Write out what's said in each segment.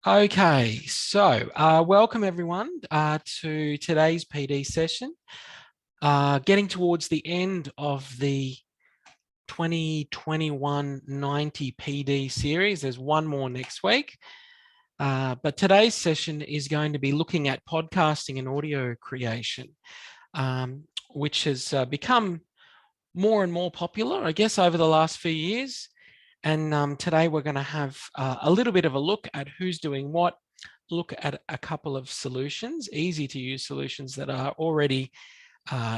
Okay, so welcome everyone to today's PD session. Getting towards the end of the 2021-90 PD series. There's one more next week. But today's session is going to be looking at podcasting and audio creation, which has become more and more popular, I guess, over the last few years. And today we're going to have a little bit of a look at who's doing what, look at a couple of solutions, easy to use solutions that are already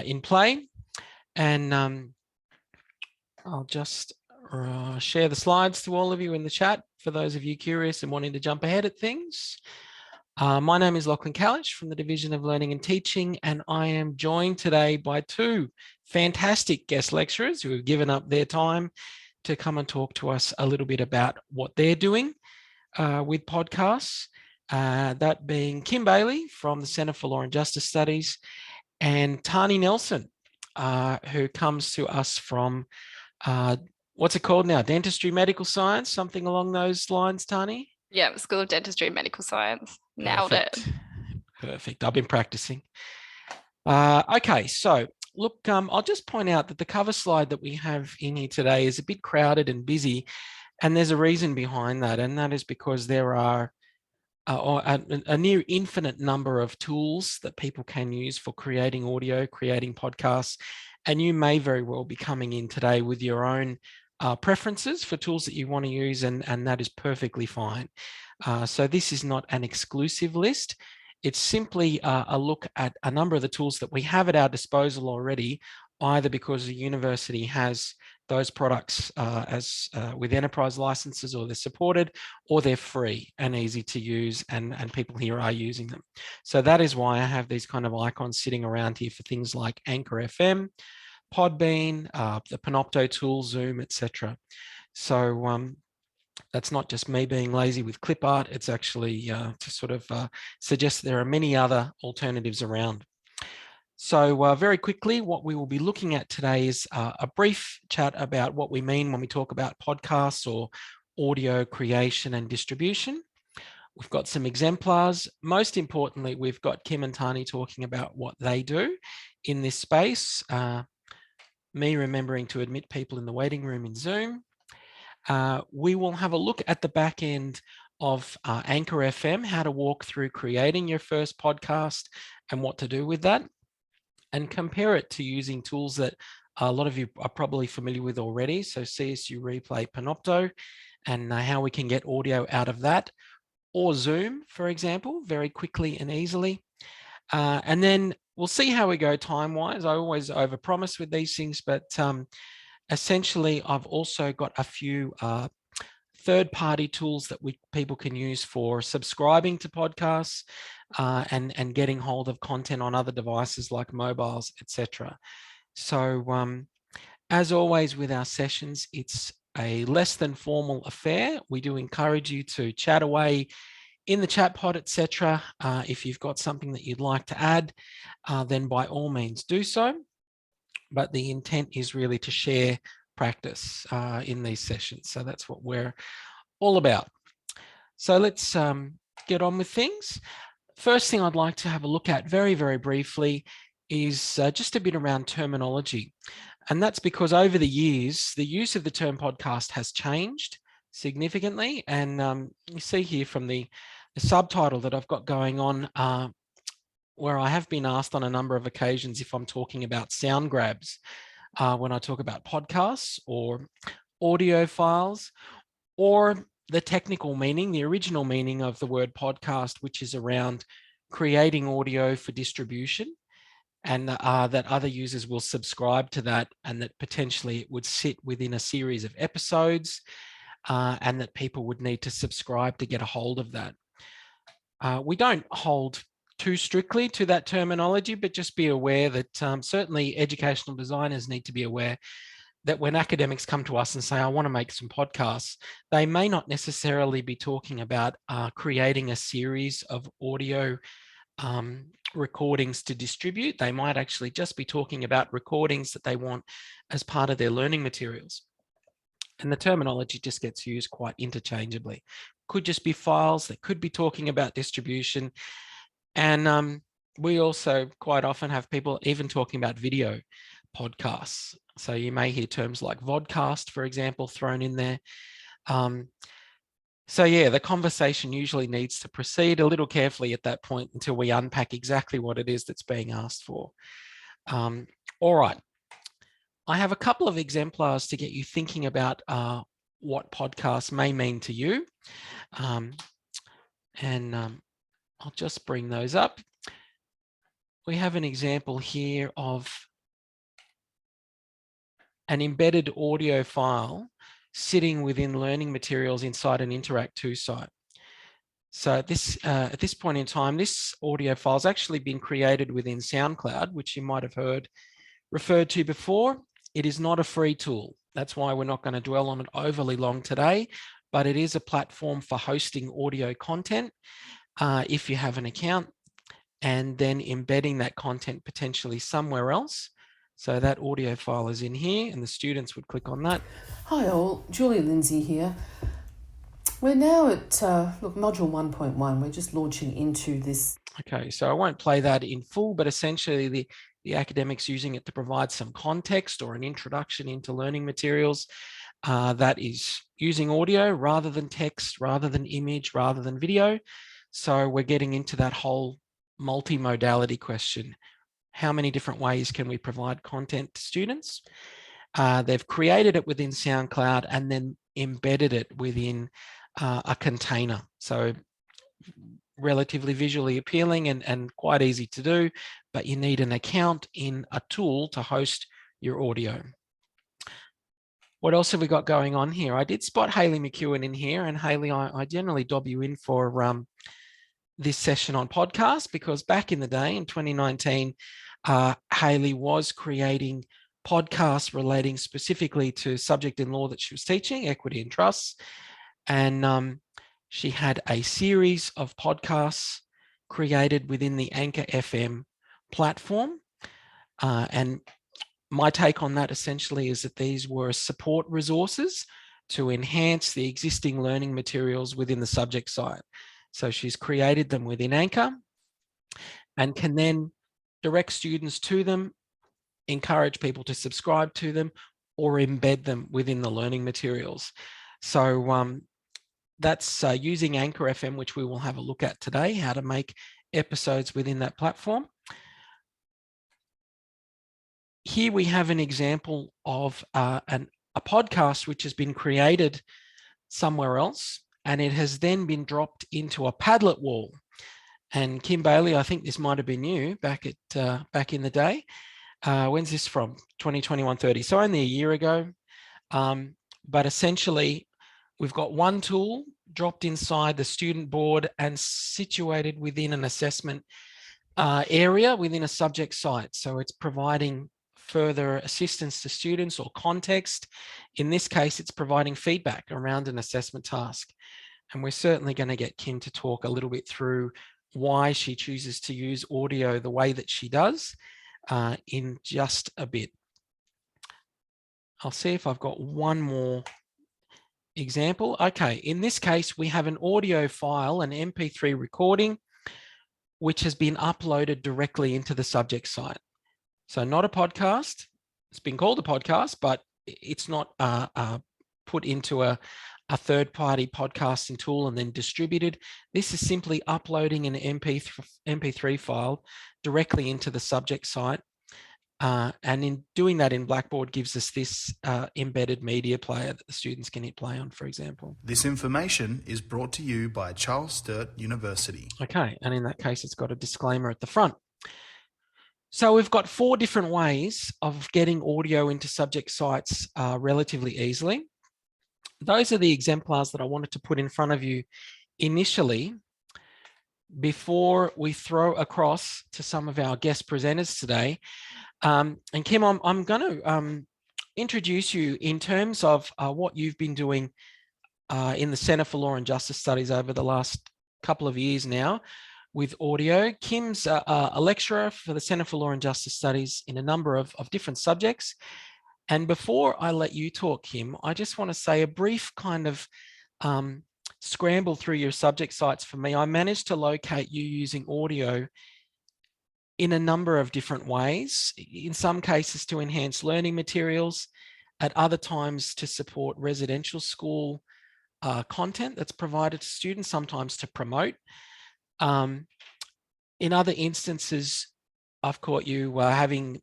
in play. And I'll just share the slides to all of you in the chat for those of you curious and wanting to jump ahead at things. My name is Lachlan Kalache from the Division of Learning and Teaching, and I am joined today by two fantastic guest lecturers who have given up their time to come and talk to us a little bit about what they're doing with podcasts, that being Kim Bailey from the Centre for Law and Justice Studies and Tarni Nelson, who comes to us from, what's it called now? Dentistry Medical Science, something along those lines, Tarni? Yeah, School of Dentistry and Medical Science. Nailed it. Perfect. I've been practicing. Okay, so look, I'll just point out that the cover slide that we have in here today is a bit crowded and busy, and there's a reason behind that, and that is because there are a near infinite number of tools that people can use for creating audio, creating podcasts, and you may very well be coming in today with your own preferences for tools that you want to use, and that is perfectly fine. So this is not an exclusive list. It's simply a look at a number of the tools that we have at our disposal already, either because the university has those products with enterprise licenses, or they're supported, or they're free and easy to use, and people here are using them. So that is why I have these kind of icons sitting around here for things like Anchor FM, Podbean, the Panopto tool, Zoom, etc. So that's not just me being lazy with clip art. It's actually to sort of suggest there are many other alternatives around. So very quickly, what we will be looking at today is a brief chat about what we mean when we talk about podcasts or audio creation and distribution. We've got some exemplars. Most importantly, we've got Kim and Tarni talking about what they do in this space. Me remembering to admit people in the waiting room in Zoom. We will have a look at the back end of Anchor FM, how to walk through creating your first podcast and what to do with that, and compare it to using tools that a lot of you are probably familiar with already. So CSU Replay, Panopto, and how we can get audio out of that, or Zoom, for example, very quickly and easily. And then we'll see how we go time-wise. I always overpromise with these things, but essentially, I've also got a few third-party tools that people can use for subscribing to podcasts and getting hold of content on other devices like mobiles, etc. So as always with our sessions, it's a less than formal affair. We do encourage you to chat away in the chat pod, etc. If you've got something that you'd like to add, then by all means do so. But the intent is really to share practice in these sessions. So that's what we're all about. So let's get on with things. First thing I'd like to have a look at very, very briefly is just a bit around terminology. And that's because over the years, the use of the term podcast has changed significantly. And you see here from the subtitle that I've got going on, where I have been asked on a number of occasions if I'm talking about sound grabs when I talk about podcasts or audio files, or the technical meaning, the original meaning of the word podcast, which is around creating audio for distribution, and that other users will subscribe to that, and that potentially it would sit within a series of episodes, and that people would need to subscribe to get a hold of that. We don't hold too strictly to that terminology, but just be aware that certainly educational designers need to be aware that when academics come to us and say, I want to make some podcasts, they may not necessarily be talking about creating a series of audio recordings to distribute. They might actually just be talking about recordings that they want as part of their learning materials. And the terminology just gets used quite interchangeably. could just be files, they could be talking about distribution. And we also quite often have people even talking about video podcasts. So you may hear terms like vodcast, for example, thrown in there. So yeah, the conversation usually needs to proceed a little carefully at that point until we unpack exactly what it is that's being asked for. All right. I have a couple of exemplars to get you thinking about what podcasts may mean to you. I'll just bring those up. We have an example here of an embedded audio file sitting within learning materials inside an Interact 2 site. So at this point in time, this audio file has actually been created within SoundCloud, which you might have heard referred to before. It is not a free tool. That's why we're not going to dwell on it overly long today, but it is a platform for hosting audio content if you have an account, and then embedding that content potentially somewhere else. So that audio file is in here and the students would click on that. Hi all, Julia Lindsay here. We're now at, module 1.1. We're just launching into this. Okay, so I won't play that in full, but essentially the academics using it to provide some context or an introduction into learning materials that is using audio rather than text, rather than image, rather than video. So we're getting into that whole multimodality question. How many different ways can we provide content to students? They've created it within SoundCloud and then embedded it within a container. So relatively visually appealing and quite easy to do, but you need an account in a tool to host your audio. What else have we got going on here? I did spot Hayley McEwen in here, and Hayley, I generally dob you in for this session on podcast, because back in the day in 2019, Hayley was creating podcasts relating specifically to subject in law that she was teaching, equity and trusts. And she had a series of podcasts created within the Anchor FM platform. And my take on that essentially is that these were support resources to enhance the existing learning materials within the subject site. So she's created them within Anchor and can then direct students to them, encourage people to subscribe to them, or embed them within the learning materials. So that's using Anchor FM, which we will have a look at today, how to make episodes within that platform. Here we have an example of a podcast which has been created somewhere else, and it has then been dropped into a Padlet wall. And Kim Bailey, I think this might have been you back in the day. When's this from? 2021-30, so only a year ago. But essentially, we've got one tool dropped inside the student board and situated within an assessment area within a subject site. So it's providing further assistance to students or context. In this case, it's providing feedback around an assessment task. And we're certainly going to get Kim to talk a little bit through why she chooses to use audio the way that she does in just a bit. I'll see if I've got one more example. Okay, in this case, we have an audio file, an MP3 recording, which has been uploaded directly into the subject site. So not a podcast. It's been called a podcast, but it's not put into a third-party podcasting tool and then distributed. This is simply uploading an MP3 file directly into the subject site. And in doing that in Blackboard gives us this embedded media player that the students can hit play on, for example. This information is brought to you by Charles Sturt University. Okay, and in that case, it's got a disclaimer at the front. So we've got 4 different ways of getting audio into subject sites relatively easily. Those are the exemplars that I wanted to put in front of you initially before we throw across to some of our guest presenters today. And Kim, I'm going to introduce you in terms of what you've been doing in the Centre for Law and Justice Studies over the last couple of years now with audio. Kim's a lecturer for the Centre for Law and Justice Studies in a number of different subjects. And before I let you talk, Kim, I just want to say a brief kind of scramble through your subject sites for me, I managed to locate you using audio in a number of different ways, in some cases to enhance learning materials, at other times to support residential school content that's provided to students, sometimes to promote. In other instances, I've caught you having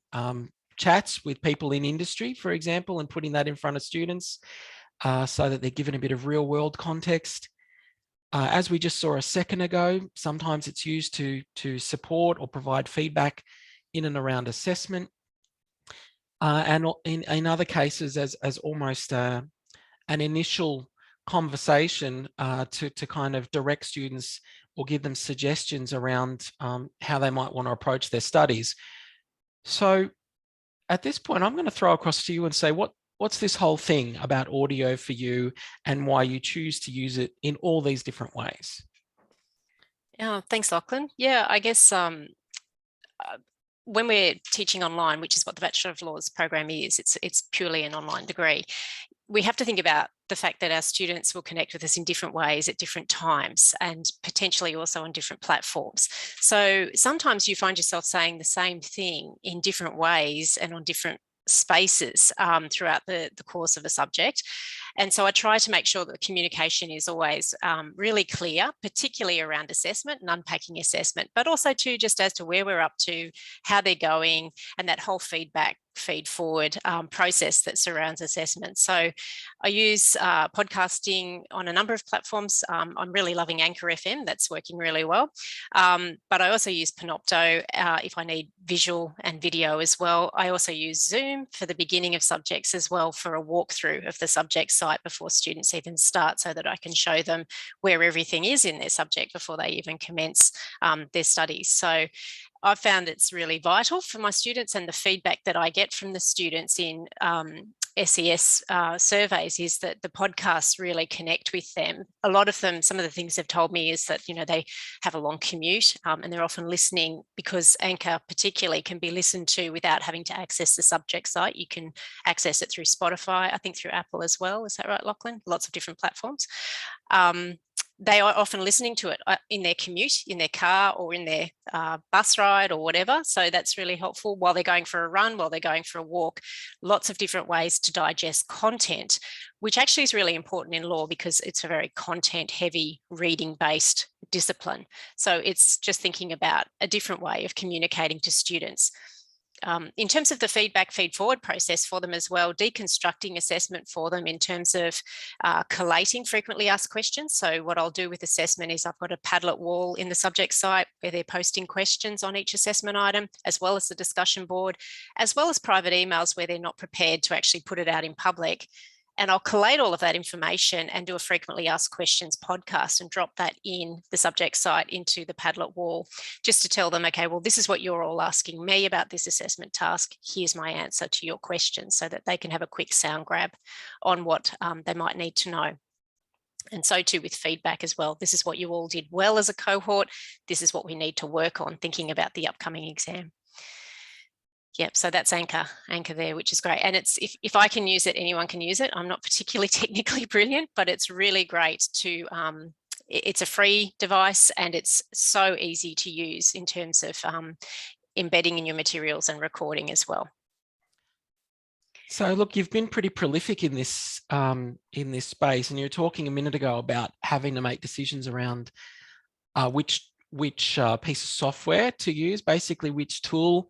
chats with people in industry, for example, and putting that in front of students so that they're given a bit of real world context. As we just saw a second ago, sometimes it's used to support or provide feedback in and around assessment. And in other cases, as almost an initial conversation to kind of direct students or give them suggestions around how they might want to approach their studies. So at this point, I'm going to throw across to you and say, what's this whole thing about audio for you and why you choose to use it in all these different ways? Thanks, Lachlan. Yeah, I guess when we're teaching online, which is what the Bachelor of Laws program is, it's purely an online degree. We have to think about the fact that our students will connect with us in different ways at different times and potentially also on different platforms. So sometimes you find yourself saying the same thing in different ways and on different spaces throughout the course of a subject. And so I try to make sure that the communication is always really clear, particularly around assessment and unpacking assessment, but also too just as to where we're up to, how they're going, and that whole feed forward process that surrounds assessment. So I use podcasting on a number of platforms. I'm really loving Anchor FM. That's working really well. But I also use Panopto if I need visual and video as well. I also use Zoom for the beginning of subjects as well, for a walkthrough of the subject site before students even start, so that I can show them where everything is in their subject before they even commence their studies. So I've found it's really vital for my students, and the feedback that I get from the students in SES surveys is that the podcasts really connect with them. A lot of them, some of the things they've told me is that, you know, they have a long commute and they're often listening, because Anchor particularly can be listened to without having to access the subject site. You can access it through Spotify, I think through Apple as well. Is that right, Lachlan? Lots of different platforms. They are often listening to it in their commute, in their car, or in their bus ride or whatever. So that's really helpful while they're going for a run, while they're going for a walk. Lots of different ways to digest content, which actually is really important in law because it's a very content-heavy, reading-based discipline. So it's just thinking about a different way of communicating to students. In terms of the feed-forward process for them as well, deconstructing assessment for them in terms of collating frequently asked questions. So what I'll do with assessment is I've got a Padlet wall in the subject site where they're posting questions on each assessment item, as well as the discussion board, as well as private emails where they're not prepared to actually put it out in public. And I'll collate all of that information and do a frequently asked questions podcast and drop that in the subject site into the Padlet wall, just to tell them, okay, well, this is what you're all asking me about this assessment task. Here's my answer to your question, so that they can have a quick sound grab on what they might need to know. And so too with feedback as well. This is what you all did well as a cohort. This is what we need to work on, thinking about the upcoming exam. Yep, so that's Anchor there, which is great. And it's if I can use it, anyone can use it. I'm not particularly technically brilliant, but it's really great to, it's a free device and it's so easy to use in terms of embedding in your materials and recording as well. So look, you've been pretty prolific in this space, and you were talking a minute ago about having to make decisions around which piece of software to use, basically which tool.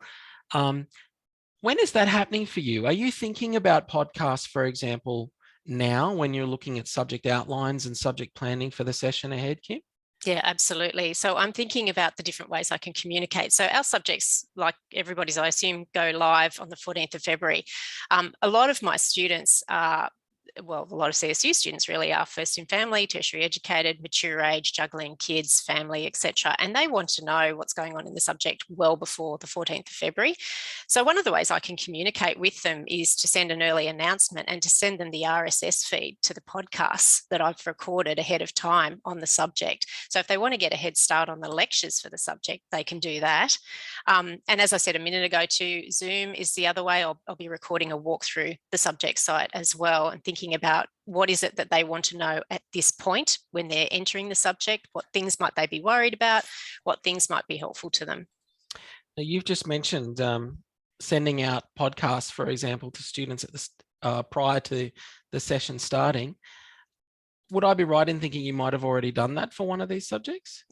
When is that happening for you? Are you thinking about podcasts, for example, now when you're looking at subject outlines and subject planning for the session ahead, Kim? Yeah, absolutely. So I'm thinking about the different ways I can communicate. So our subjects, like everybody's, I assume, go live on the 14th of February. A lot of my students are, well, a lot of CSU students really are first in family, tertiary educated, mature age, juggling kids, family, etc. And they want to know what's going on in the subject well before the 14th of February. So one of the ways I can communicate with them is to send an early announcement and to send them the RSS feed to the podcasts that I've recorded ahead of time on the subject. So if they want to get a head start on the lectures for the subject, they can do that. And as I said a minute ago too, Zoom is the other way. I'll be recording a walk through the subject site as well, and thinking thinking about what is it that they want to know at this point when they're entering the subject, what things might they be worried about, what things might be helpful to them. Now, you've just mentioned sending out podcasts, for example, to students at the prior to the session starting. Would I be right in thinking you might have already done that for one of these subjects?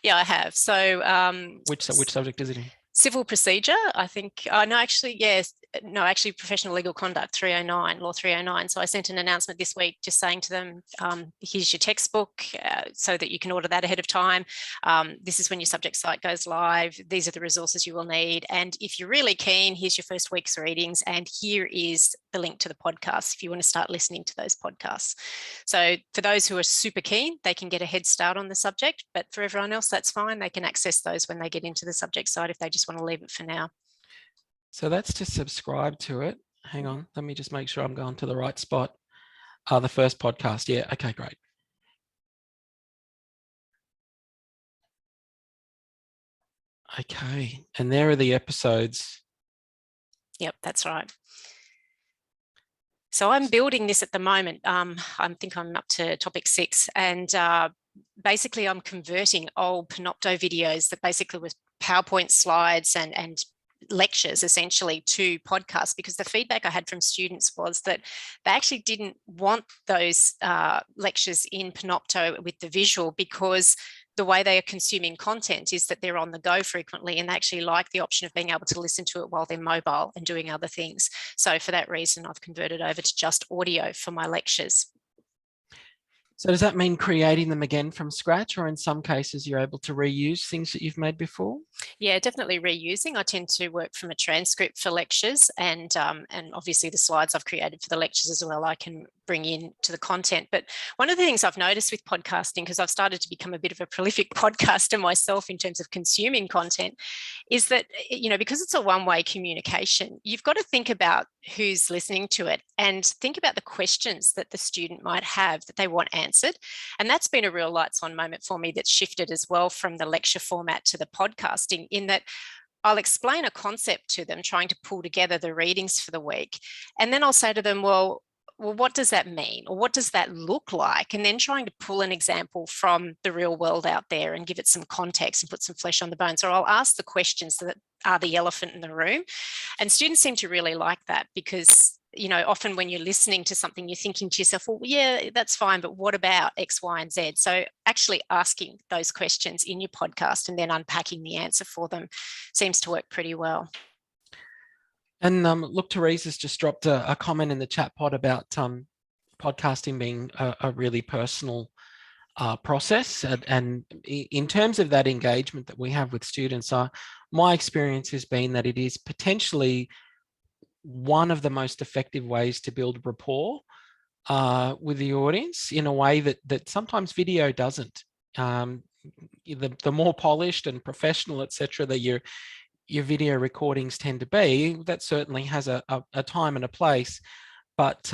Yeah, I have. So which subject is it in? Civil procedure, I think. No, actually, yes. No, actually, professional legal conduct 309, law 309. So I sent an announcement this week just saying to them, here's your textbook so that you can order that ahead of time. This is when your subject site goes live. These are the resources you will need. And if you're really keen, here's your first week's readings. And here is the link to the podcast if you want to start listening to those podcasts. So for those who are super keen, they can get a head start on the subject. But for everyone else, that's fine. They can access those when they get into the subject site if they just want to leave it for now. So that's to subscribe to it. Hang on, let me just make sure I'm going to the right spot. The first podcast. Yeah, okay, great. Okay, and there are the episodes. Yep, that's right. So I'm building this at the moment. I think I'm up to topic 6, and basically I'm converting old Panopto videos that basically was PowerPoint slides and lectures essentially to podcasts, because the feedback I had from students was that they actually didn't want those lectures in Panopto with the visual, because the way they are consuming content is that they're on the go frequently, and they actually like the option of being able to listen to it while they're mobile and doing other things. So for that reason, I've converted over to just audio for my lectures. So does that mean creating them again from scratch, or in some cases you're able to reuse things that you've made before? Yeah, definitely reusing. I tend to work from a transcript for lectures, and obviously the slides I've created for the lectures as well, I can bring in to the content. But one of the things I've noticed with podcasting, because I've started to become a bit of a prolific podcaster myself in terms of consuming content, is that, you know, because it's a one-way communication, you've got to think about who's listening to it and think about the questions that the student might have that they want answered. And that's been a real lights on moment for me that's shifted as well from the lecture format to the podcasting, in that I'll explain a concept to them, trying to pull together the readings for the week. And then I'll say to them, well, what does that mean? Or what does that look like? And then trying to pull an example from the real world out there and give it some context and put some flesh on the bones. Or I'll ask the questions that are the elephant in the room. And students seem to really like that, because, you know, often when you're listening to something, you're thinking to yourself, well, yeah, that's fine, but what about X, Y, and Z? So actually asking those questions in your podcast and then unpacking the answer for them seems to work pretty well. And look, Therese has just dropped a comment in the chat pod about podcasting being a really personal process. And in terms of that engagement that we have with students, my experience has been that it is potentially one of the most effective ways to build rapport with the audience in a way that sometimes video doesn't. The more polished and professional, etc., that your video recordings tend to be, that certainly has a time and a place. But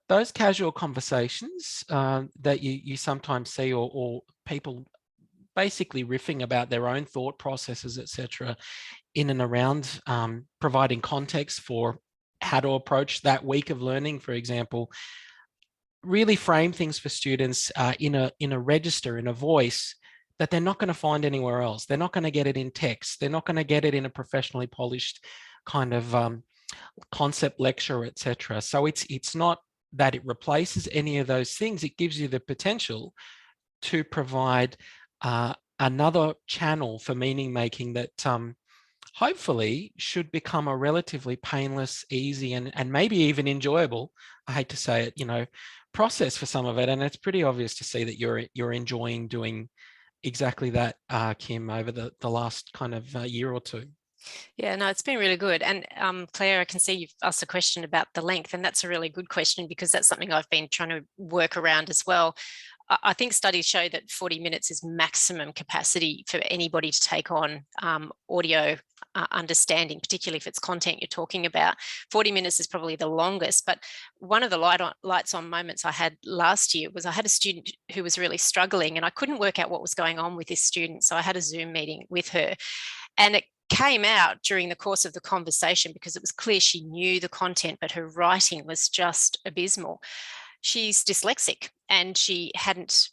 those casual conversations that you sometimes see, or people basically riffing about their own thought processes, etc., in and around providing context for how to approach that week of learning, for example, really frame things for students in a register, in a voice that they're not going to find anywhere else. They're not going to get it in text. They're not going to get it in a professionally polished kind of concept lecture, etc. So it's not that it replaces any of those things. It gives you the potential to provide another channel for meaning making that hopefully should become a relatively painless, easy, and maybe even enjoyable, I hate to say it, you know, process for some of it. And it's pretty obvious to see that you're enjoying doing exactly that, Kim, over the last kind of year or two. Yeah, no, it's been really good. And Claire, I can see you've asked a question about the length, and that's a really good question, because that's something I've been trying to work around as well. I think studies show that 40 minutes is maximum capacity for anybody to take on audio understanding, particularly if it's content you're talking about. 40 minutes is probably the longest, but one of the lights on moments I had last year was I had a student who was really struggling, and I couldn't work out what was going on with this student. So I had a Zoom meeting with her, and it came out during the course of the conversation because it was clear she knew the content, but her writing was just abysmal. She's dyslexic and she hadn't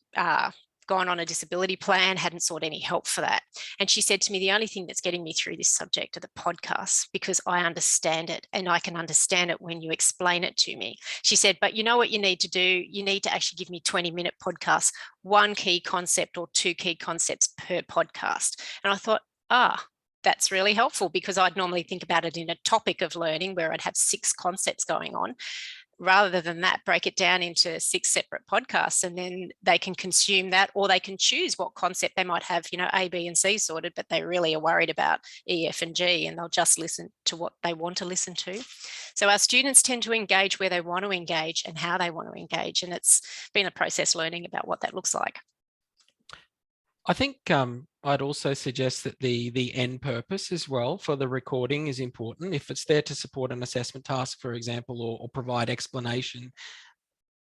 gone on a disability plan, hadn't sought any help for that. And she said to me, the only thing that's getting me through this subject are the podcasts, because I understand it and I can understand it when you explain it to me. She said, but you know what you need to do? You need to actually give me 20-minute podcasts, one key concept or two key concepts per podcast. And I thought, that's really helpful, because I'd normally think about it in a topic of learning where I'd have 6 concepts going on. Rather than that, break it down into 6 separate podcasts, and then they can consume that, or they can choose what concept they might have, A, B, and C sorted, but they really are worried about E, F, and G, and they'll just listen to what they want to listen to. So our students tend to engage where they want to engage and how they want to engage, and it's been a process learning about what that looks like. I think I'd also suggest that the end purpose as well for the recording is important. If it's there to support an assessment task, for example, or provide explanation,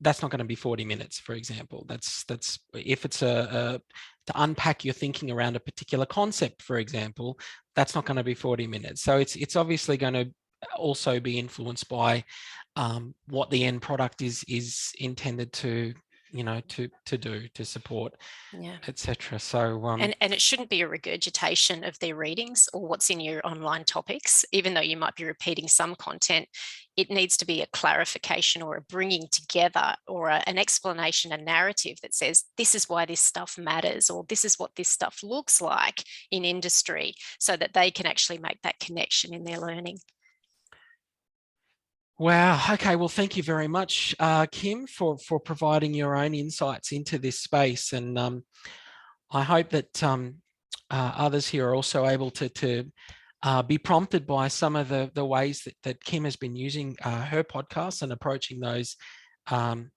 that's not going to be 40 minutes, for example. That's if it's to unpack your thinking around a particular concept, for example, that's not going to be 40 minutes. So it's obviously going to also be influenced by what the end product is intended to do, to support, etc. So and it shouldn't be a regurgitation of their readings or what's in your online topics. Even though you might be repeating some content, it needs to be a clarification or a bringing together or an explanation, a narrative that says this is why this stuff matters, or this is what this stuff looks like in industry, so that they can actually make that connection in their learning. Wow. Okay. Well, thank you very much, Kim, for providing your own insights into this space. And I hope that others here are also able to be prompted by some of the ways that Kim has been using her podcast and approaching those, and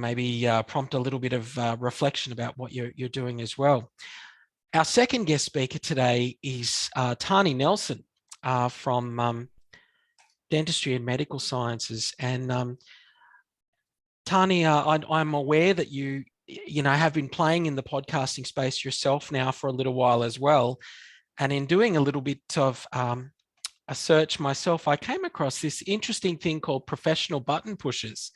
maybe prompt a little bit of reflection about what you're doing as well. Our second guest speaker today is Tarni Nelson from Dentistry and Medical Sciences. And Tarni, I'm aware that you have been playing in the podcasting space yourself now for a little while as well. And in doing a little bit of a search myself, I came across this interesting thing called professional button pushers.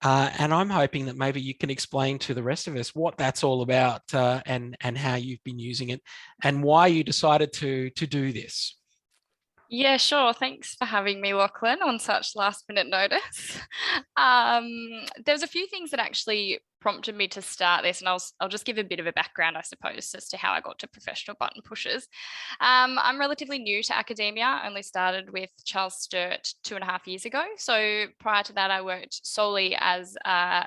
And I'm hoping that maybe you can explain to the rest of us what that's all about, and how you've been using it and why you decided to do this. Yeah, sure. Thanks for having me, Lachlan, on such last minute notice. There's a few things that actually prompted me to start this, and I'll just give a bit of a background, I suppose, as to how I got to professional button pushers. I'm relatively new to academia. I only started with Charles Sturt 2.5 years ago. So prior to that, I worked solely as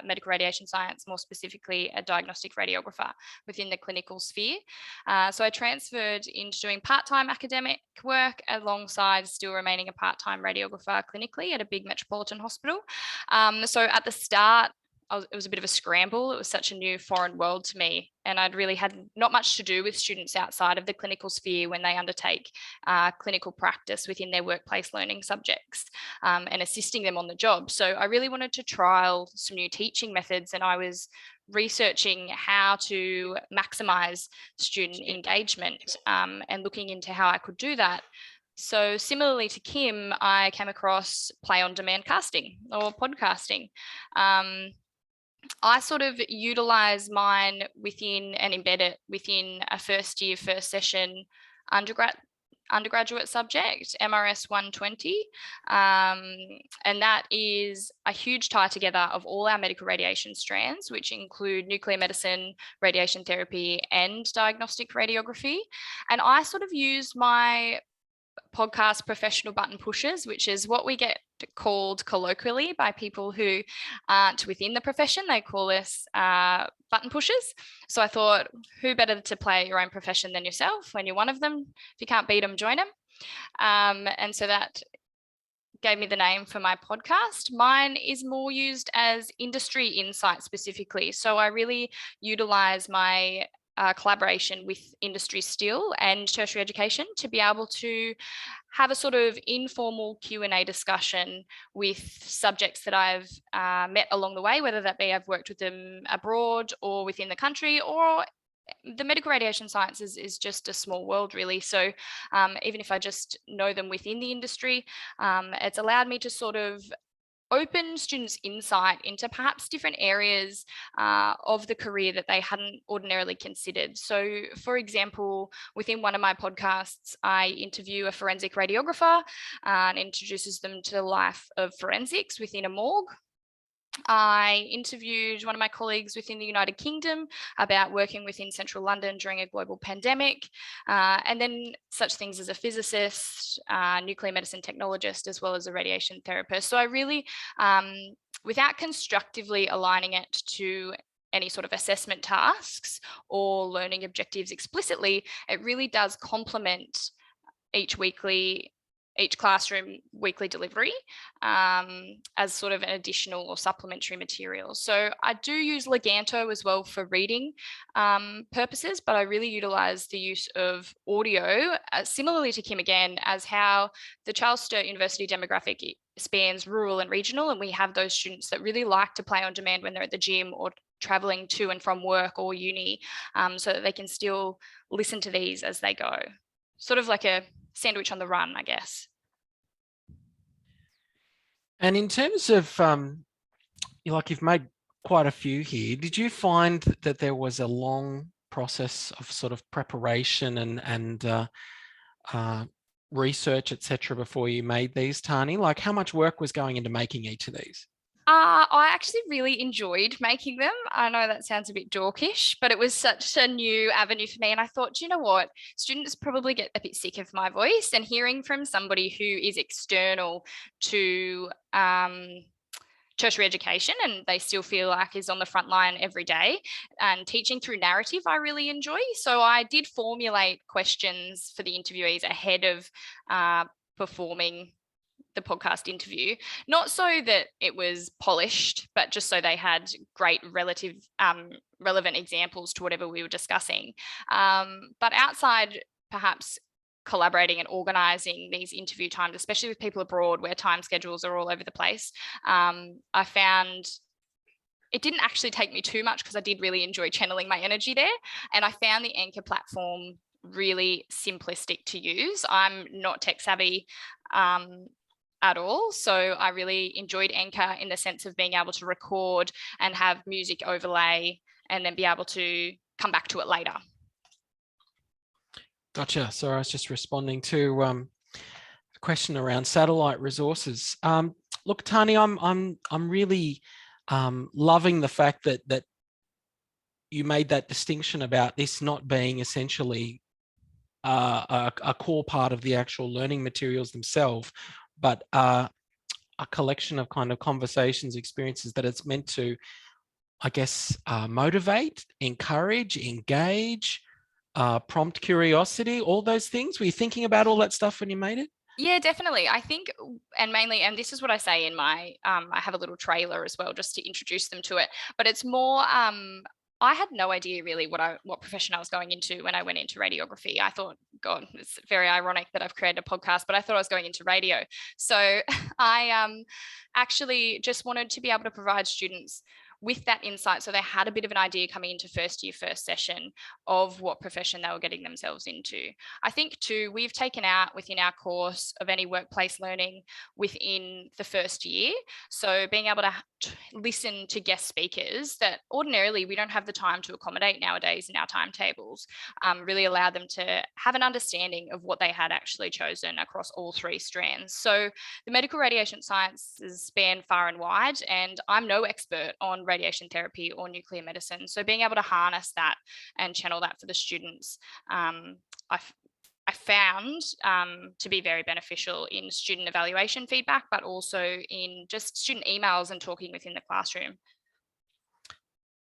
medical radiation science, more specifically a diagnostic radiographer within the clinical sphere. So I transferred into doing part-time academic work alongside still remaining a part-time radiographer clinically at a big metropolitan hospital. So at the start, it was a bit of a scramble. It was such a new foreign world to me, and I'd really had not much to do with students outside of the clinical sphere when they undertake clinical practice within their workplace learning subjects, and assisting them on the job. So I really wanted to trial some new teaching methods, and I was researching how to maximize student engagement, and looking into how I could do that. So similarly to Kim, I came across play on demand casting or podcasting. I sort of utilize mine within and embed it within a first year, first session undergraduate subject, MRS 120. And that is a huge tie together of all our medical radiation strands, which include nuclear medicine, radiation therapy, and diagnostic radiography. And I sort of use my podcast professional button pushers, which is what we get called colloquially by people who aren't within the profession. They call us button pushers. So I thought, who better to play your own profession than yourself when you're one of them? If you can't beat them, join them. And so that gave me the name for my podcast. Mine is more used as industry insight specifically. So I really utilize my collaboration with industry still and tertiary education to be able to have a sort of informal Q&A discussion with subjects that I've met along the way, whether that be I've worked with them abroad or within the country, or the medical radiation sciences is just a small world, really. So even if I just know them within the industry, it's allowed me to sort of open students' insight into perhaps different areas of the career that they hadn't ordinarily considered. So, for example, within one of my podcasts, I interview a forensic radiographer and introduces them to the life of forensics within a morgue. I interviewed one of my colleagues within the United Kingdom about working within central London during a global pandemic, and then such things as a physicist, nuclear medicine technologist, as well as a radiation therapist. So I really, without constructively aligning it to any sort of assessment tasks or learning objectives explicitly, it really does complement each classroom weekly delivery as sort of an additional or supplementary material. So I do use Leganto as well for reading purposes, but I really utilize the use of audio, similarly to Kim again, as how the Charles Sturt University demographic spans rural and regional, and we have those students that really like to play on demand when they're at the gym or traveling to and from work or uni, so that they can still listen to these as they go. Sort of like a sandwich on the run, I guess. And in terms of, you've made quite a few here, did you find that there was a long process of sort of preparation and research, etc., before you made these, Tarni? Like, how much work was going into making each of these? I actually really enjoyed making them. I know that sounds a bit dorkish, but it was such a new avenue for me. And I thought, do you know what? Students probably get a bit sick of my voice, and hearing from somebody who is external to tertiary education and they still feel like is on the front line every day, and teaching through narrative I really enjoy. So I did formulate questions for the interviewees ahead of performing the podcast interview, not so that it was polished, but just so they had great relevant examples to whatever we were discussing. But outside perhaps collaborating and organising these interview times, especially with people abroad where time schedules are all over the place, I found it didn't actually take me too much because I did really enjoy channeling my energy there. And I found the Anchor platform really simplistic to use. I'm not tech savvy at all. So I really enjoyed Anchor in the sense of being able to record and have music overlay and then be able to come back to it later. Gotcha. So I was just responding to a question around satellite resources. Look, Tarni, I'm really loving the fact that you made that distinction about this not being essentially a core part of the actual learning materials themselves, but a collection of kind of conversations, experiences that it's meant to, I guess, motivate, encourage, engage, prompt curiosity, all those things. Were you thinking about all that stuff when you made it? Yeah, definitely. I think, and mainly, and this is what I say in my, I have a little trailer as well, just to introduce them to it, but it's more, I had no idea really what profession I was going into when I went into radiography. I thought, God, it's very ironic that I've created a podcast, but I thought I was going into radio. So I actually just wanted to be able to provide students with that insight, so they had a bit of an idea coming into first session of what profession they were getting themselves into. I think too, we've taken out within our course of any workplace learning within the first year. So being able to listen to guest speakers that ordinarily we don't have the time to accommodate nowadays in our timetables, really allowed them to have an understanding of what they had actually chosen across all three strands. So the medical radiation sciences span far and wide, and I'm no expert on radiation therapy or nuclear medicine. So being able to harness that and channel that for the students, I found to be very beneficial in student evaluation feedback, but also in just student emails and talking within the classroom.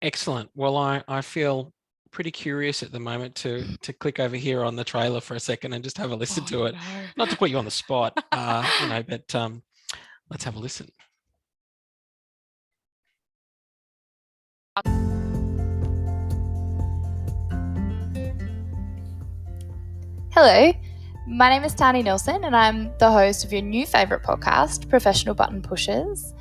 Excellent. Well, I feel pretty curious at the moment to click over here on the trailer for a second and just have a listen to it. No. Not to put you on the spot, but let's have a listen. Hello, my name is Tarni Nelson and I'm the host of your new favourite podcast, Professional Button Pushers.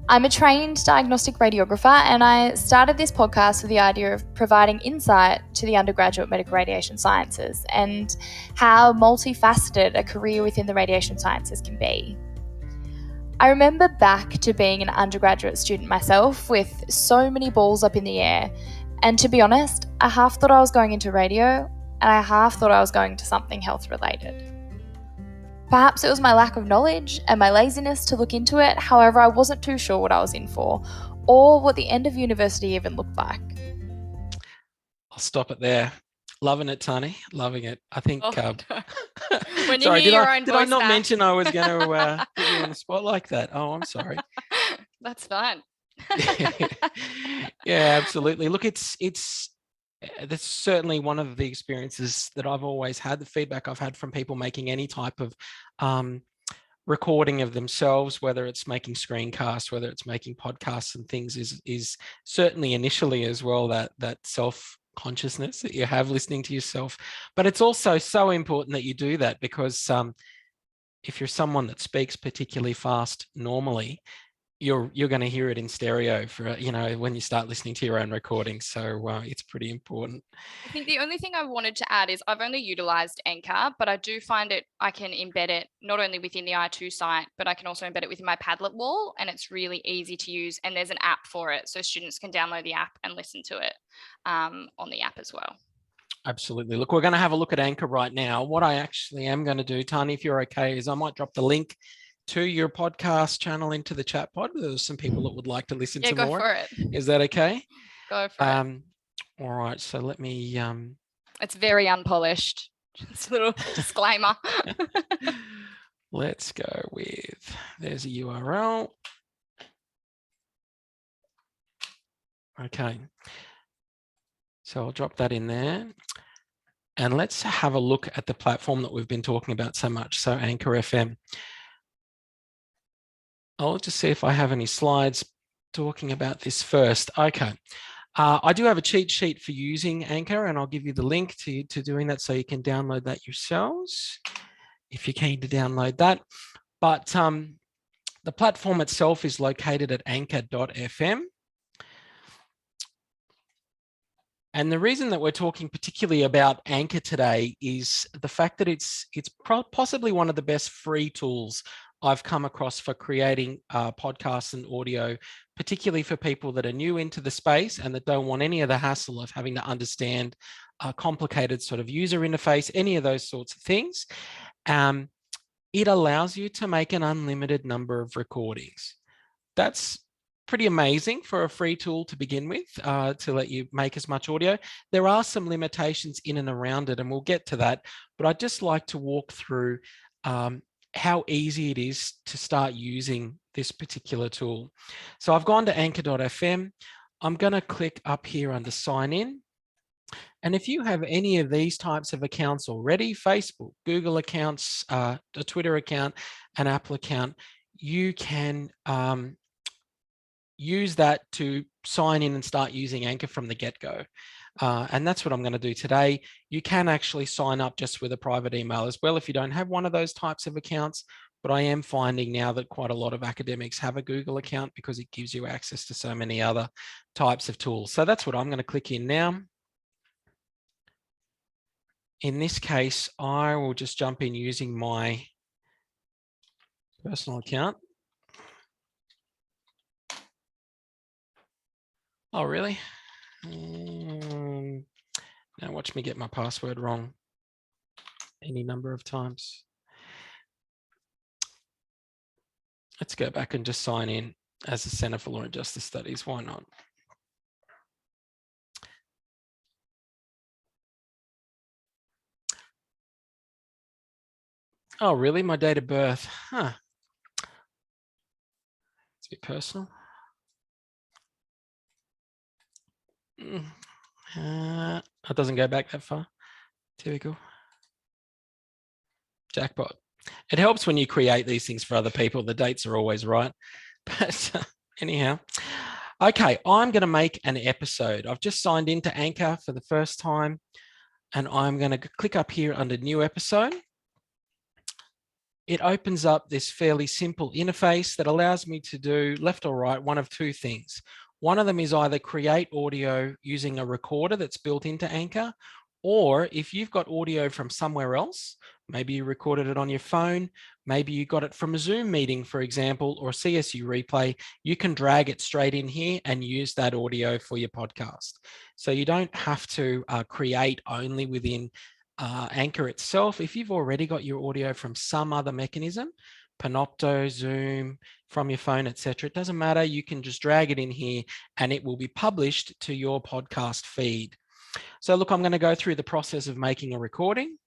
I'm a trained diagnostic radiographer, and I started this podcast with the idea of providing insight to the undergraduate medical radiation sciences and how multifaceted a career within the radiation sciences can be. I remember back to being an undergraduate student myself with so many balls up in the air, and to be honest, I half thought I was going into radio and I half thought I was going to something health related. Perhaps it was my lack of knowledge and my laziness to look into it. However, I wasn't too sure what I was in for or what the end of university even looked like. I'll stop it there. Loving it, Tarni. Loving it. I think. When you sorry, hear your own did I voice not back. mention I was going to put you on the spot like that? Oh, I'm sorry. That's fine. Yeah, absolutely. Look, that's certainly one of the experiences that I've always had. The feedback I've had from people making any type of recording of themselves, whether it's making screencasts, whether it's making podcasts and things, is certainly initially as well that self-consciousness that you have listening to yourself. But it's also so important that you do that, because if you're someone that speaks particularly fast normally, you're going to hear it in stereo for, when you start listening to your own recordings. So it's pretty important. I think the only thing I wanted to add is I've only utilized Anchor, but I do find I can embed it not only within the I2 site, but I can also embed it within my Padlet wall, and it's really easy to use. And there's an app for it, so students can download the app and listen to it on the app as well. Absolutely. Look, we're going to have a look at Anchor right now. What I actually am going to do, Tarni, if you're okay, is I might drop the link to your podcast channel into the chat pod. There's some people that would like to listen to more. Go for it. Is that okay? Go for it. All right. So let me. It's very unpolished. Just a little disclaimer. Let's go with. There's a URL. Okay. So I'll drop that in there. And let's have a look at the platform that we've been talking about so much. So Anchor FM. I'll just see if I have any slides talking about this first. Okay. I do have a cheat sheet for using Anchor, and I'll give you the link to doing that so you can download that yourselves if you're keen to download that. But the platform itself is located at anchor.fm. And the reason that we're talking particularly about Anchor today is the fact that it's possibly one of the best free tools I've come across for creating podcasts and audio, particularly for people that are new into the space and that don't want any of the hassle of having to understand a complicated sort of user interface, any of those sorts of things. It allows you to make an unlimited number of recordings. That's pretty amazing for a free tool to begin with, to let you make as much audio. There are some limitations in and around it, and we'll get to that. But I'd just like to walk through how easy it is to start using this particular tool. So I've gone to anchor.fm. I'm going to click up here under sign in. And if you have any of these types of accounts already, Facebook, Google accounts, a Twitter account, an Apple account, you can use that to sign in and start using Anchor from the get-go. And that's what I'm going to do today. You can actually sign up just with a private email as well if you don't have one of those types of accounts. But I am finding now that quite a lot of academics have a Google account because it gives you access to so many other types of tools. So that's what I'm going to click in now. In this case, I will just jump in using my personal account. Oh, really? Now watch me get my password wrong any number of times. Let's go back and just sign in as the Centre for Law and Justice Studies. Why not? Oh, really? My date of birth? Huh. It's a bit personal. It doesn't go back that far. Typical. Jackpot. It helps when you create these things for other people. The dates are always right. But anyhow, okay, I'm going to make an episode. I've just signed into Anchor for the first time, and I'm going to click up here under new episode. it opens up this fairly simple interface that allows me to do left or right, one of two things. One of them is either create audio using a recorder that's built into Anchor, or if you've got audio from somewhere else, maybe you recorded it on your phone, maybe you got it from a Zoom meeting, for example, or CSU Replay, you can drag it straight in here and use that audio for your podcast. So you don't have to create only within Anchor itself. If you've already got your audio from some other mechanism, Panopto, Zoom, from your phone, etc., it doesn't matter. You can just drag it in here and it will be published to your podcast feed. So look, I'm going to go through the process of making a recording.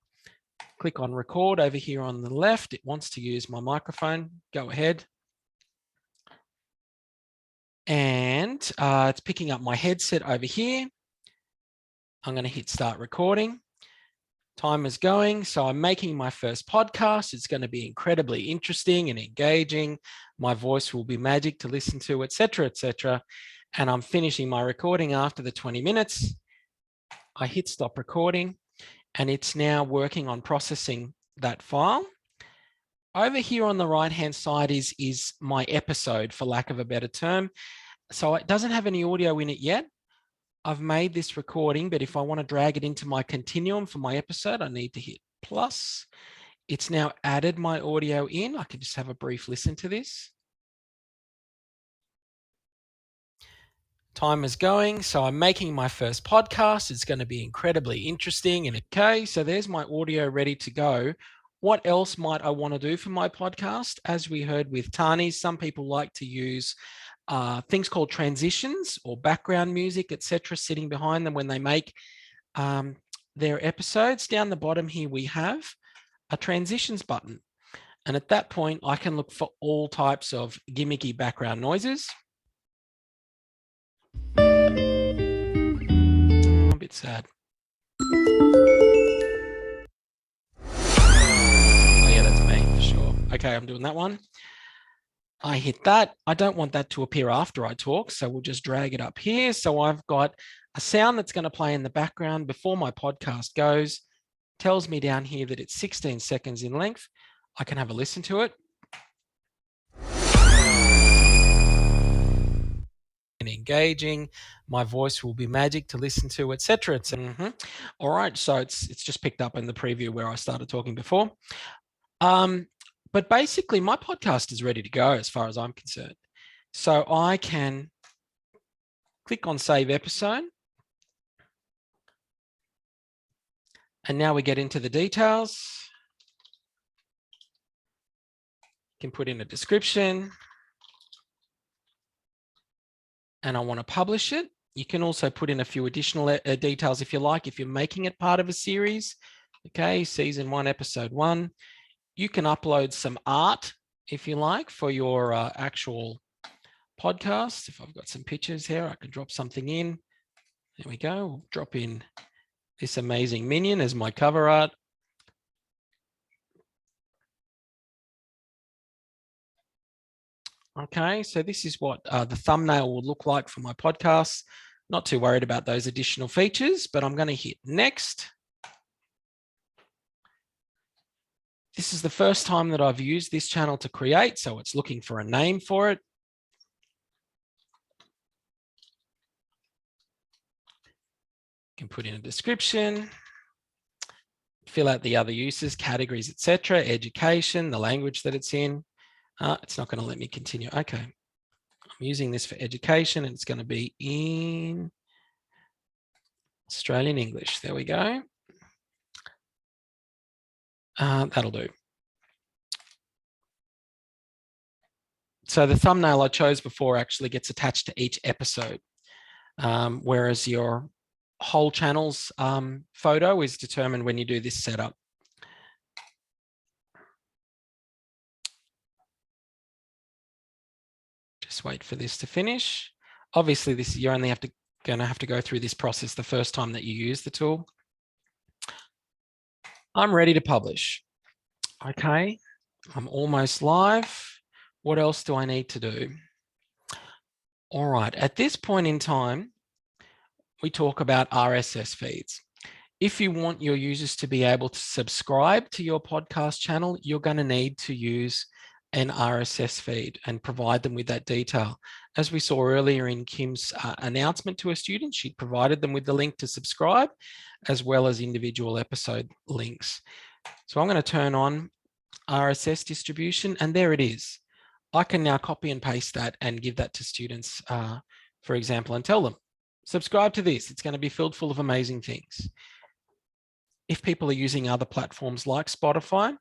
Click on record over here on the left. It wants to use my microphone. Go ahead. And it's picking up my headset over here. I'm going to hit start recording. Time is going. So I'm making my first podcast. It's going to be incredibly interesting and engaging. My voice will be magic to listen to, etc., etc. And I'm finishing my recording after the 20 minutes. I hit stop recording and it's now working on processing that file. Over here on the right-hand side is my episode, for lack of a better term. So it doesn't have any audio in it yet. I've made this recording, but if I want to drag it into my continuum for my episode, I need to hit plus. It's now added my audio in. I can just have a brief listen to this. Time is going. So I'm making my first podcast. It's going to be incredibly interesting. And okay, so there's my audio ready to go. What else might I want to do for my podcast? As we heard with Tarni, some people like to use things called transitions or background music, etc., sitting behind them when they make their episodes. Down the bottom here, we have a transitions button. And at that point, I can look for all types of gimmicky background noises. A bit sad. Oh yeah, that's me for sure. Okay, I'm doing that one. I hit that. I don't want that to appear after I talk, so we'll just drag it up here. So I've got a sound that's going to play in the background before my podcast goes. Tells me down here that it's 16 seconds in length. I can have a listen to it. And engaging, my voice will be magic to listen to, etc. etc. All right, so it's just picked up in the preview where I started talking before. But basically, my podcast is ready to go as far as I'm concerned. So I can click on Save Episode. And now we get into the details. You can put in a description. And I want to publish it. You can also put in a few additional details if you like, if you're making it part of a series. Okay, season 1, episode 1. You can upload some art if you like for your actual podcast. If I've got some pictures here, I can drop something in. There we go. We'll drop in this amazing minion as my cover art. Okay, so this is what the thumbnail will look like for my podcast. Not too worried about those additional features, but I'm going to hit next. This is the first time that I've used this channel to create, so it's looking for a name for it. You can put in a description, fill out the other uses, categories, etc., education, the language that it's in. It's not going to let me continue. Okay. I'm using this for education and it's going to be in Australian English. There we go. That'll do. So the thumbnail I chose before actually gets attached to each episode, whereas your whole channel's photo is determined when you do this setup. Just wait for this to finish. Obviously, you're only going to have to go through this process the first time that you use the tool. I'm ready to publish. Okay, I'm almost live. What else do I need to do? All right, at this point in time, we talk about RSS feeds. If you want your users to be able to subscribe to your podcast channel, you're going to need to use an RSS feed and provide them with that detail. As we saw earlier in Kim's announcement to a student, she provided them with the link to subscribe, as well as individual episode links. So I'm going to turn on RSS distribution, and there it is. I can now copy and paste that and give that to students, for example, and tell them, subscribe to this. It's going to be filled full of amazing things. If people are using other platforms like Spotify,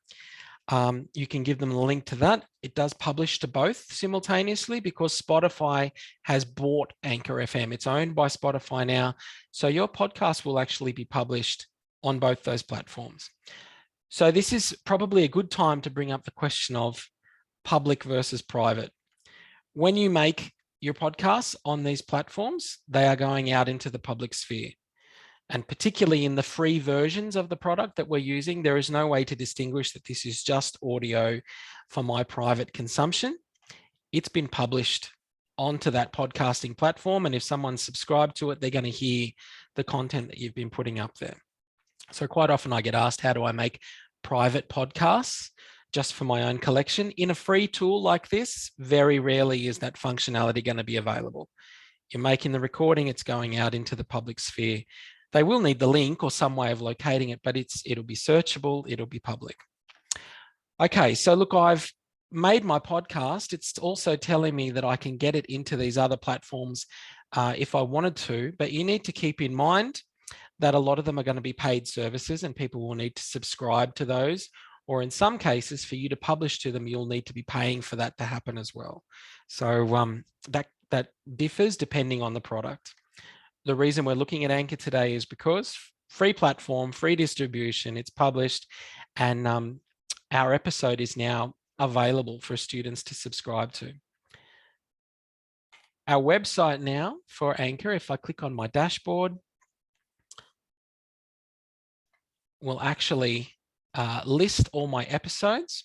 you can give them a link to that. It does publish to both simultaneously because Spotify has bought Anchor FM. It's owned by Spotify now. So your podcast will actually be published on both those platforms. So this is probably a good time to bring up the question of public versus private. When you make your podcasts on these platforms, they are going out into the public sphere. And particularly in the free versions of the product that we're using, there is no way to distinguish that this is just audio for my private consumption. It's been published onto that podcasting platform. And if someone's subscribed to it, they're going to hear the content that you've been putting up there. So quite often I get asked, how do I make private podcasts just for my own collection? In a free tool like this, very rarely is that functionality going to be available. You're making the recording, it's going out into the public sphere. They will need the link or some way of locating it, but it'll be searchable, it'll be public. Okay, so look, I've made my podcast. It's also telling me that I can get it into these other platforms if I wanted to, but you need to keep in mind that a lot of them are going to be paid services and people will need to subscribe to those, or in some cases for you to publish to them, you'll need to be paying for that to happen as well. So that differs depending on the product. The reason we're looking at Anchor today is because free platform, free distribution, it's published, and our episode is now available for students to subscribe to. Our website now for Anchor, if I click on my dashboard, will actually list all my episodes.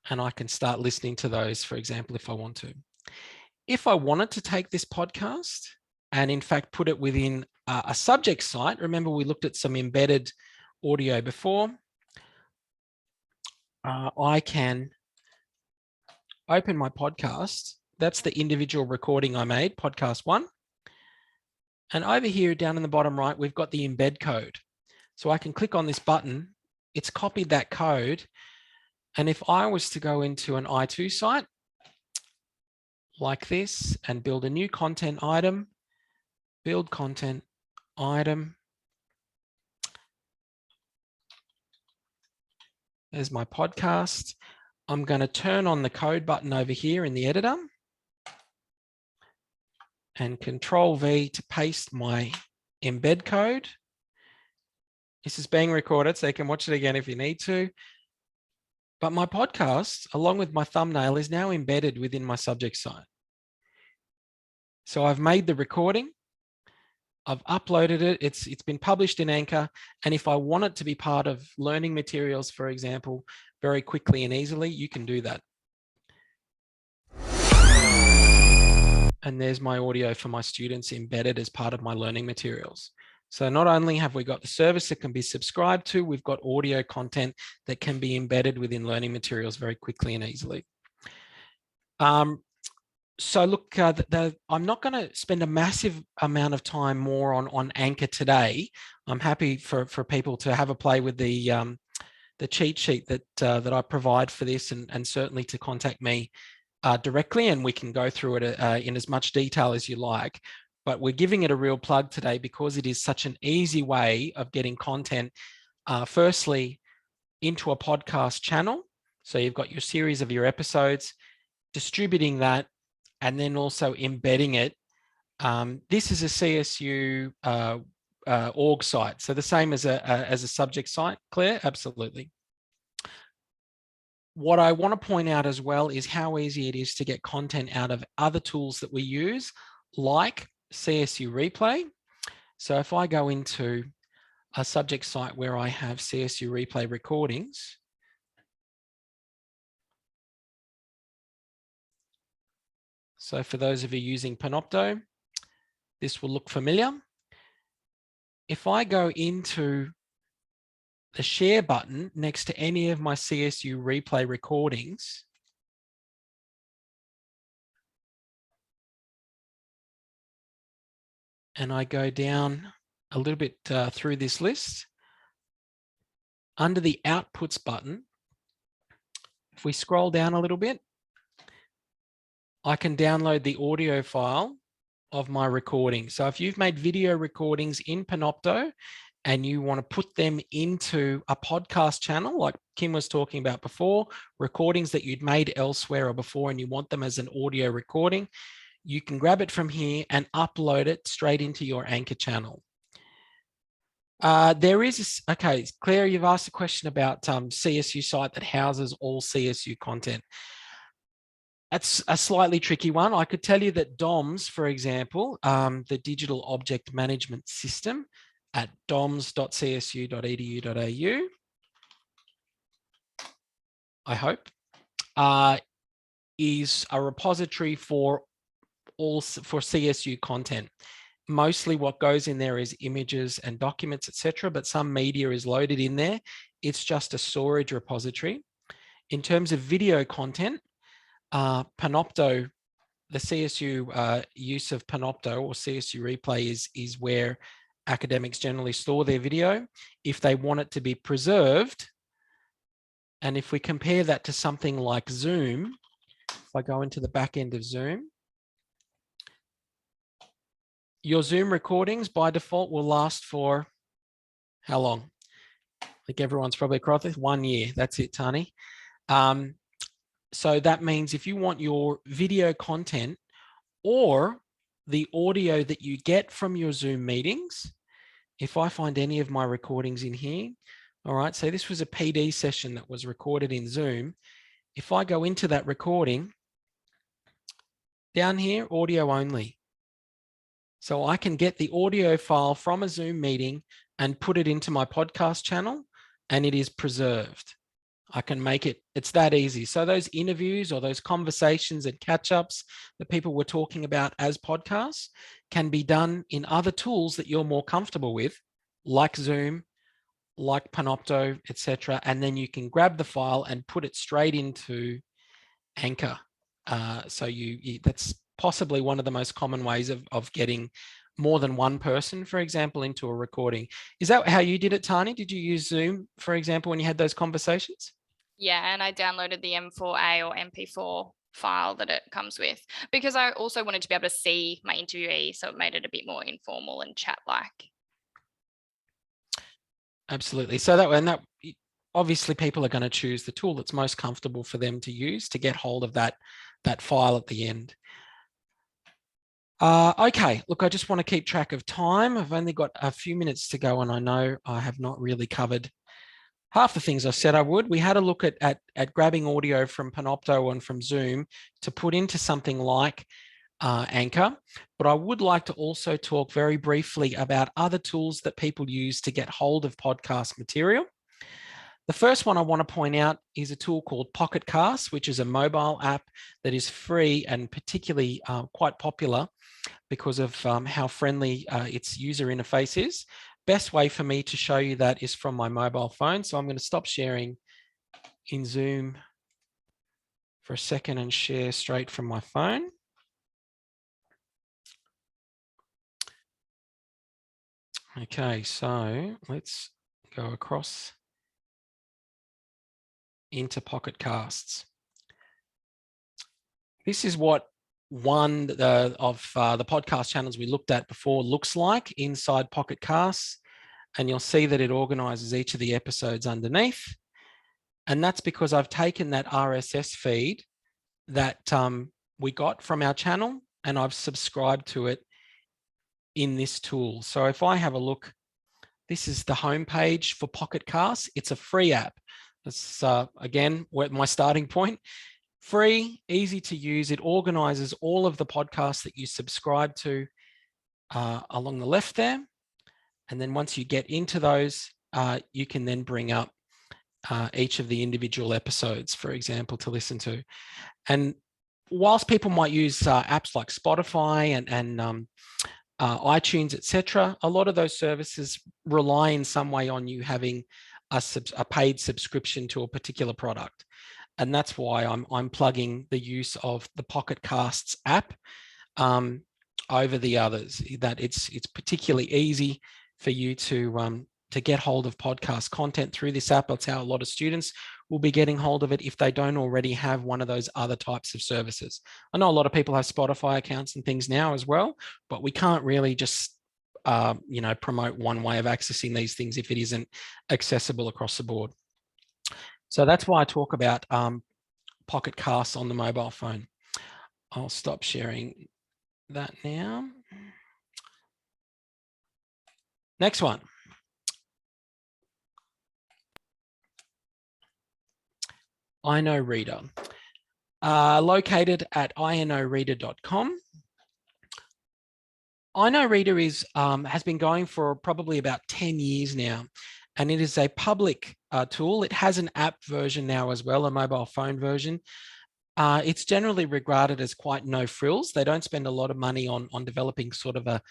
And I can start listening to those, for example, if I want to. If I wanted to take this podcast and in fact put it within a subject site, remember we looked at some embedded audio before, I can open my podcast. That's the individual recording I made, podcast 1. And over here down in the bottom right, we've got the embed code. So I can click on this button, it's copied that code. And if I was to go into an i2 site, like this, and build a new content item, build content item. There's my podcast. I'm going to turn on the code button over here in the editor and Control V to paste my embed code. This is being recorded, so you can watch it again if you need to. But my podcast, along with my thumbnail, is now embedded within my subject site. So I've made the recording, I've uploaded it, it's been published in Anchor, and if I want it to be part of learning materials, for example, very quickly and easily, you can do that. And there's my audio for my students embedded as part of my learning materials. So not only have we got the service that can be subscribed to, we've got audio content that can be embedded within learning materials very quickly and easily. So look, I'm not going to spend a massive amount of time more on Anchor today. I'm happy for people to have a play with the cheat sheet that I provide for this, and certainly to contact me directly, and we can go through it in as much detail as you like. But we're giving it a real plug today because it is such an easy way of getting content, firstly, into a podcast channel. So you've got your series of your episodes, distributing that, and then also embedding it. This is a CSU org site. So the same as a subject site, Claire? Absolutely. What I want to point out as well is how easy it is to get content out of other tools that we use, like CSU Replay. So if I go into a subject site where I have CSU Replay recordings, so for those of you using Panopto, this will look familiar. if I go into the share button next to any of my CSU replay recordings, and I go down a little bit through this list, under the outputs button, if we scroll down a little bit, I can download the audio file of my recording. So if you've made video recordings in Panopto and you want to put them into a podcast channel, like Kim was talking about before, recordings that you'd made elsewhere or before, and you want them as an audio recording, you can grab it from here and upload it straight into your Anchor channel. There is, okay, Claire, you've asked a question about CSU site that houses all CSU content. That's a slightly tricky one. I could tell you that DOMS, for example, the Digital Object Management System at doms.csu.edu.au, I hope, is a repository for CSU content. Mostly what goes in there is images and documents, etc., but some media is loaded in there. It's just a storage repository. In terms of video content, Panopto, the CSU use of Panopto or CSU Replay is where academics generally store their video. If they want it to be preserved, and if we compare that to something like Zoom, if I go into the back end of Zoom, your Zoom recordings by default will last for how long? I think everyone's probably across this, 1 year. That's it, Tarni. So that means if you want your video content or the audio that you get from your Zoom meetings, if I find any of my recordings in here, all right, so this was a PD session that was recorded in Zoom. If I go into that recording, down here, audio only. So I can get the audio file from a Zoom meeting and put it into my podcast channel, and it is preserved. I can make it, it's that easy. So those interviews or those conversations and catch-ups that people were talking about as podcasts can be done in other tools that you're more comfortable with, like Zoom, like Panopto, etc. And then you can grab the file and put it straight into Anchor. So that's possibly one of the most common ways of getting more than one person, for example, into a recording. Is that how you did it, Tarni? Did you use Zoom, for example, when you had those conversations? Yeah, and I downloaded the M4A or MP4 file that it comes with, because I also wanted to be able to see my interviewee, so it made it a bit more informal and chat-like. Absolutely. So that obviously people are going to choose the tool that's most comfortable for them to use to get hold of that file at the end. Okay, look, I just want to keep track of time. I've only got a few minutes to go, and I know I have not really covered half the things I said I would. We had a look at grabbing audio from Panopto and from Zoom to put into something like Anchor, but I would like to also talk very briefly about other tools that people use to get hold of podcast material. The first one I want to point out is a tool called Pocket Cast, which is a mobile app that is free and particularly quite popular because of how friendly its user interface is. Best way for me to show you that is from my mobile phone. So I'm going to stop sharing in Zoom for a second and share straight from my phone. Okay, so let's go across into Pocket Casts. This is what one of the podcast channels we looked at before looks like inside Pocket Casts, and you'll see that it organizes each of the episodes underneath. And that's because I've taken that RSS feed that we got from our channel and I've subscribed to it in this tool. So if I have a look, this is the homepage for Pocket Casts. It's a free app. That's again my starting point. Free, easy to use. It organizes all of the podcasts that you subscribe to along the left there. And then once you get into those, you can then bring up each of the individual episodes, for example, to listen to. And whilst people might use apps like Spotify and iTunes, etc. A lot of those services rely in some way on you having a paid subscription to a particular product. And that's why I'm plugging the use of the Pocket Casts app over the others, that it's particularly easy for you to get hold of podcast content through this app. That's how a lot of students will be getting hold of it if they don't already have one of those other types of services. I know a lot of people have Spotify accounts and things now as well, but we can't really just promote one way of accessing these things if it isn't accessible across the board. So that's why I talk about Pocket Casts on the mobile phone. I'll stop sharing that now. Next one. iKnowReader, located at iknowreader.com. iKnowReader has been going for probably about 10 years now, and it is a public tool. It has an app version now as well, a mobile phone version. It's generally regarded as quite no frills. They don't spend a lot of money on developing sort of a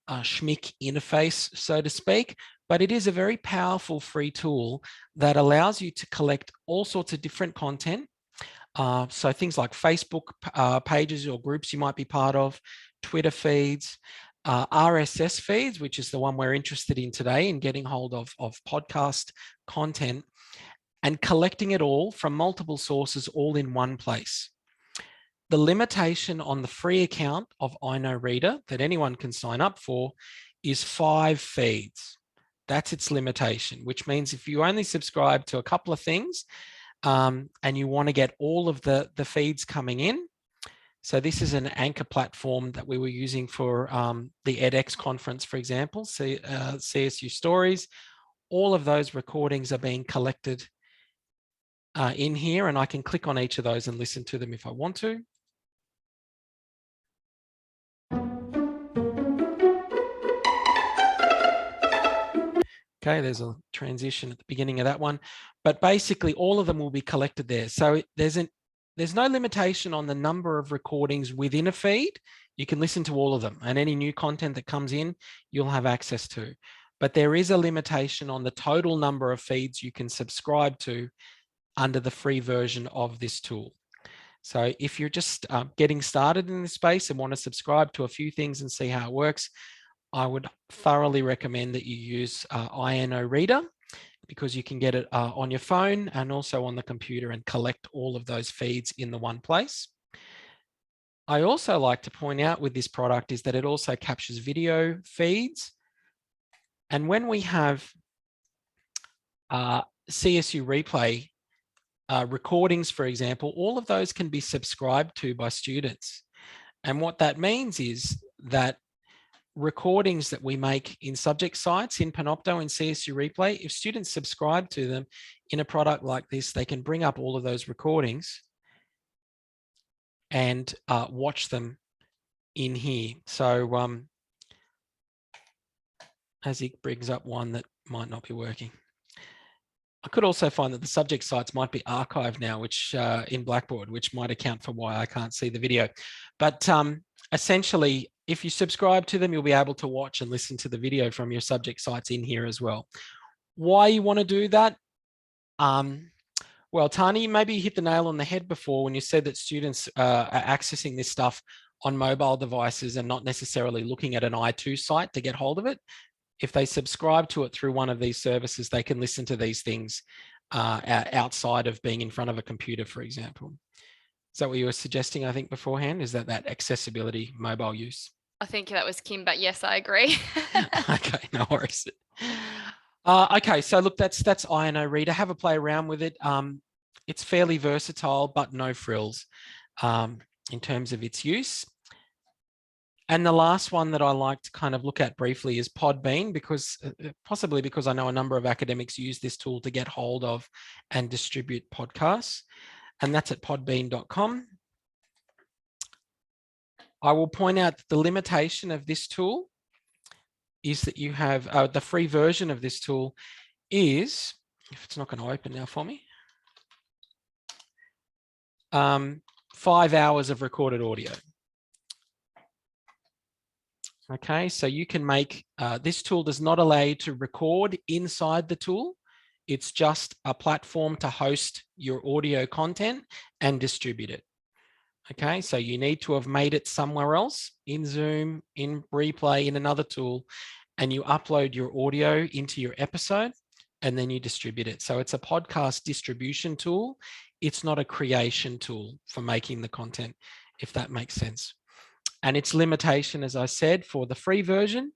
schmick interface, so to speak, but it is a very powerful free tool that allows you to collect all sorts of different content. So things like Facebook pages or groups you might be part of, Twitter feeds, RSS feeds, which is the one we're interested in today, in getting hold of podcast content, and collecting it all from multiple sources all in one place. The limitation on the free account of iKnowReader that anyone can sign up for is 5 feeds. That's its limitation, which means if you only subscribe to a couple of things and you want to get all of the feeds coming in. So this is an anchor platform that we were using for the edX conference, for example, CSU Stories. All of those recordings are being collected in here, and I can click on each of those and listen to them if I want to. Okay, there's a transition at the beginning of that one, but basically all of them will be collected there. So there's no limitation on the number of recordings within a feed. You can listen to all of them, and any new content that comes in, you'll have access to. But there is a limitation on the total number of feeds you can subscribe to under the free version of this tool. So if you're just getting started in this space and want to subscribe to a few things and see how it works, I would thoroughly recommend that you use iKnowReader, because you can get it on your phone and also on the computer and collect all of those feeds in the one place. I also like to point out with this product is that it also captures video feeds. And when we have CSU Replay recordings, for example, all of those can be subscribed to by students. And what that means is that recordings that we make in subject sites in Panopto and CSU Replay, if students subscribe to them in a product like this, they can bring up all of those recordings and watch them in here. So as he brings up one that might not be working. I could also find that the subject sites might be archived now, which in Blackboard, which might account for why I can't see the video. But essentially, if you subscribe to them, you'll be able to watch and listen to the video from your subject sites in here as well. Why you want to do that? Well, Tarni, maybe you hit the nail on the head before when you said that students are accessing this stuff on mobile devices and not necessarily looking at an I2 site to get hold of it. If they subscribe to it through one of these services, they can listen to these things outside of being in front of a computer, for example. Is that what you were suggesting, I think, beforehand? Is that accessibility, mobile use? I think that was Kim, but yes, I agree. Okay, no worries. Okay, so look, that's iKnowReader. Have a play around with it. It's fairly versatile, but no frills in terms of its use. And the last one that I like to kind of look at briefly is Podbean, because possibly because I know a number of academics use this tool to get hold of and distribute podcasts. And that's at podbean.com. I will point out that the limitation of this tool is that you have the free version of this tool is, if it's not going to open now for me, 5 hours of recorded audio. Okay, so you can make, this tool does not allow you to record inside the tool. It's just a platform to host your audio content and distribute it. Okay, so you need to have made it somewhere else, in Zoom, in Replay, in another tool, and you upload your audio into your episode and then you distribute it. So it's a podcast distribution tool. It's not a creation tool for making the content, if that makes sense. And its limitation, as I said, for the free version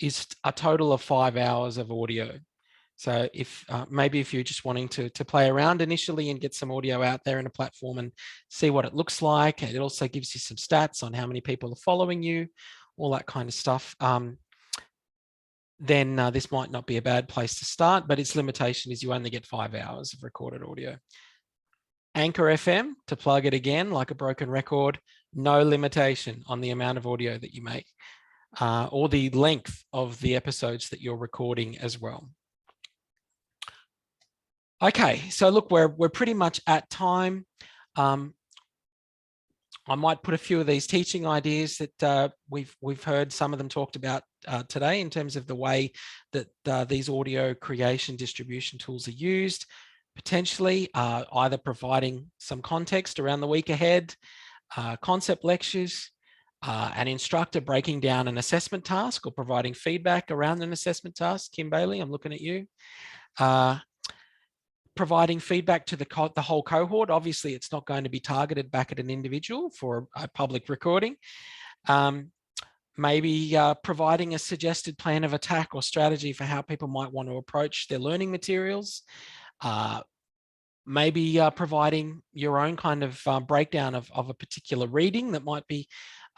is a total of 5 hours of audio. So if maybe if you're just wanting to play around initially and get some audio out there in a platform and see what it looks like, and it also gives you some stats on how many people are following you, all that kind of stuff, then this might not be a bad place to start, but its limitation is you only get 5 hours of recorded audio. Anchor FM, to plug it again, like a broken record, no limitation on the amount of audio that you make or the length of the episodes that you're recording as well. Okay, so look, we're pretty much at time. I might put a few of these teaching ideas that we've heard some of them talked about today in terms of the way that these audio creation distribution tools are used, potentially either providing some context around the week ahead, concept lectures, an instructor breaking down an assessment task or providing feedback around an assessment task. Kim Bailey, I'm looking at you. Providing feedback to the whole cohort. Obviously, it's not going to be targeted back at an individual for a public recording. Maybe providing a suggested plan of attack or strategy for how people might want to approach their learning materials. Maybe providing your own kind of breakdown of a particular reading that might be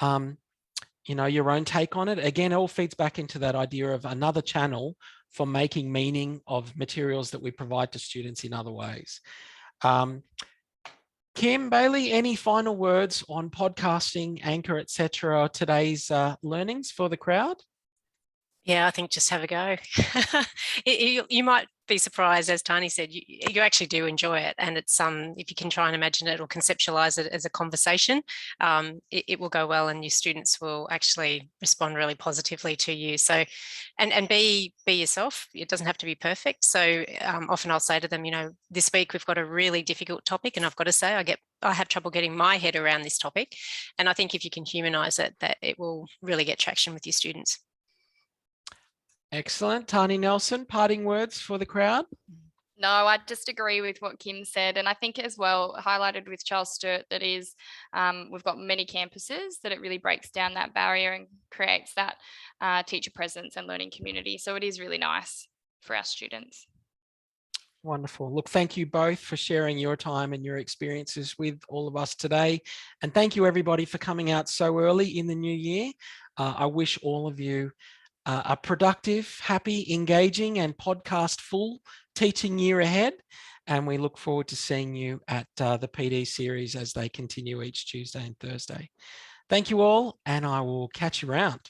your own take on it. Again, it all feeds back into that idea of another channel for making meaning of materials that we provide to students in other ways. Kim, Bailey, any final words on podcasting, Anchor, etc., today's learnings for the crowd? Yeah, I think just have a go. You might be surprised, as Tarni said, you actually do enjoy it. And it's if you can try and imagine it or conceptualize it as a conversation, it will go well and your students will actually respond really positively to you. So, and be yourself. It doesn't have to be perfect. So often I'll say to them, this week we've got a really difficult topic, and I've got to say I have trouble getting my head around this topic. And I think if you can humanize it, that it will really get traction with your students. Excellent. Tarni Nelson, parting words for the crowd? No, I just agree with what Kim said. And I think as well, highlighted with Charles Sturt, that is, we've got many campuses, that it really breaks down that barrier and creates that teacher presence and learning community. So it is really nice for our students. Wonderful. Look, thank you both for sharing your time and your experiences with all of us today. And thank you everybody for coming out so early in the new year. I wish all of you a productive, happy, engaging and podcast full teaching year ahead. And we look forward to seeing you at the PD series as they continue each Tuesday and Thursday. Thank you all, and I will catch you around.